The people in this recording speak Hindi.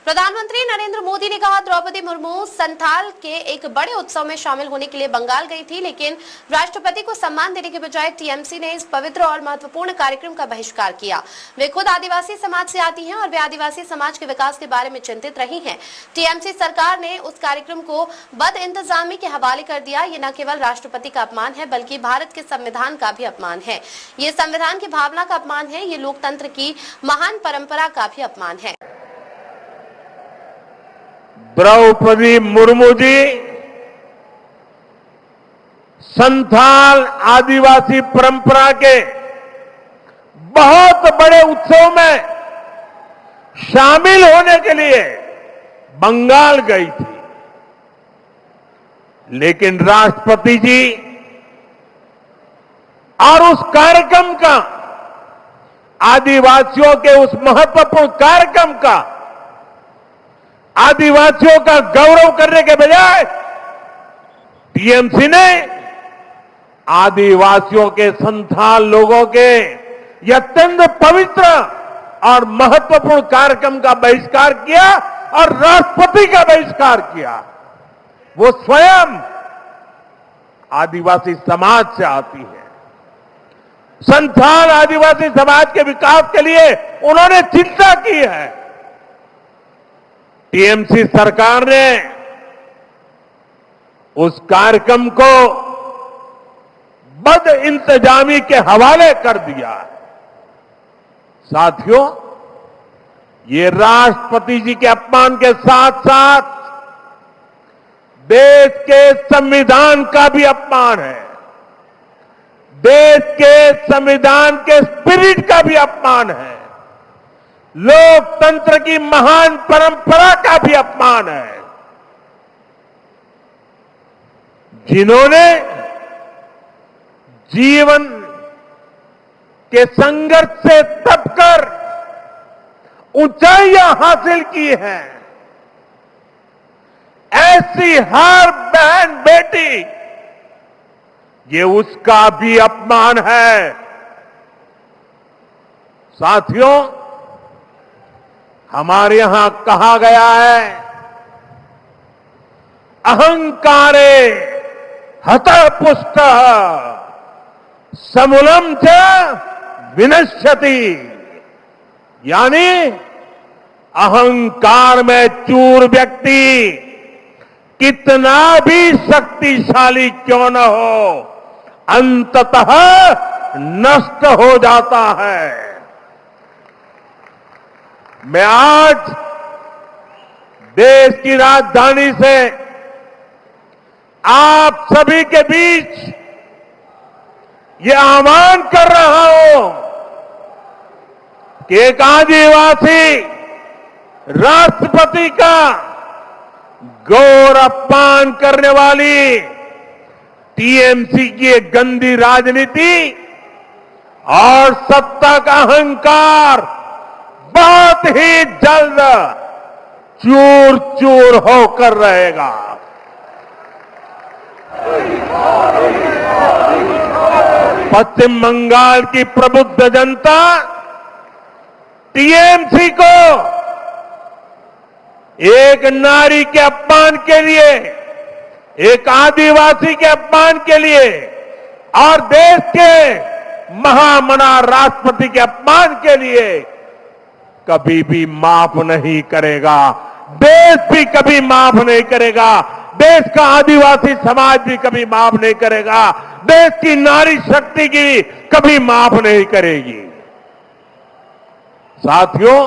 प्रधानमंत्री नरेंद्र मोदी ने कहा, द्रौपदी मुर्मू संथाल के एक बड़े उत्सव में शामिल होने के लिए बंगाल गई थी, लेकिन राष्ट्रपति को सम्मान देने के बजाय टीएमसी ने इस पवित्र और महत्वपूर्ण कार्यक्रम का बहिष्कार किया। वे खुद आदिवासी समाज से आती हैं और वे आदिवासी समाज के विकास के बारे में चिंतित रही हैं। टीएमसी सरकार ने उस कार्यक्रम को बदइंतजामी के हवाले कर दिया। ये न केवल राष्ट्रपति का अपमान है, बल्कि भारत के संविधान का भी अपमान है। ये संविधान की भावना का अपमान है। ये लोकतंत्र की महान परंपरा का भी अपमान है। द्रौपदी मुर्मू जी संथाल आदिवासी परंपरा के बहुत बड़े उत्सव में शामिल होने के लिए बंगाल गई थी, लेकिन राष्ट्रपति जी और उस कार्यक्रम का, आदिवासियों के उस महत्वपूर्ण कार्यक्रम का, आदिवासियों का गौरव करने के बजाय टीएमसी ने आदिवासियों के संथाल लोगों के यह अत्यंत पवित्र और महत्वपूर्ण कार्यक्रम का बहिष्कार किया और राष्ट्रपति का बहिष्कार किया। वो स्वयं आदिवासी समाज से आती है। संथाल आदिवासी समाज के विकास के लिए उन्होंने चिंता की है। टीएमसी सरकार ने उस कार्यक्रम को बदइंतजामी के हवाले कर दिया। साथियों, ये राष्ट्रपति जी के अपमान के साथ साथ देश के संविधान का भी अपमान है। देश के संविधान के स्पिरिट का भी अपमान है। लोकतंत्र की महान परंपरा का भी अपमान है। जिन्होंने जीवन के संघर्ष से तपकर ऊंचाइयां हासिल की हैं, ऐसी हर बहन बेटी, ये उसका भी अपमान है। साथियों, हमारे यहां कहा गया है, अहंकारे हतः पुष्ट समूलम च विनश्यति, यानी अहंकार में चूर व्यक्ति कितना भी शक्तिशाली क्यों न हो, अंततः नष्ट हो जाता है। मैं आज देश की राजधानी से आप सभी के बीच ये आह्वान कर रहा हूं कि एक आदिवासी राष्ट्रपति का गौर अपमान करने वाली टीएमसी की एक गंदी राजनीति और सत्ता का अहंकार बहुत ही जल्द चूर चूर होकर रहेगा। पश्चिम बंगाल की प्रबुद्ध जनता टीएमसी को एक नारी के अपमान के लिए, एक आदिवासी के अपमान के लिए और देश के महामना राष्ट्रपति के अपमान के लिए कभी भी माफ नहीं करेगा। देश भी कभी माफ नहीं करेगा। देश का आदिवासी समाज भी कभी माफ नहीं करेगा। देश की नारी शक्ति की कभी माफ नहीं करेगी। साथियों,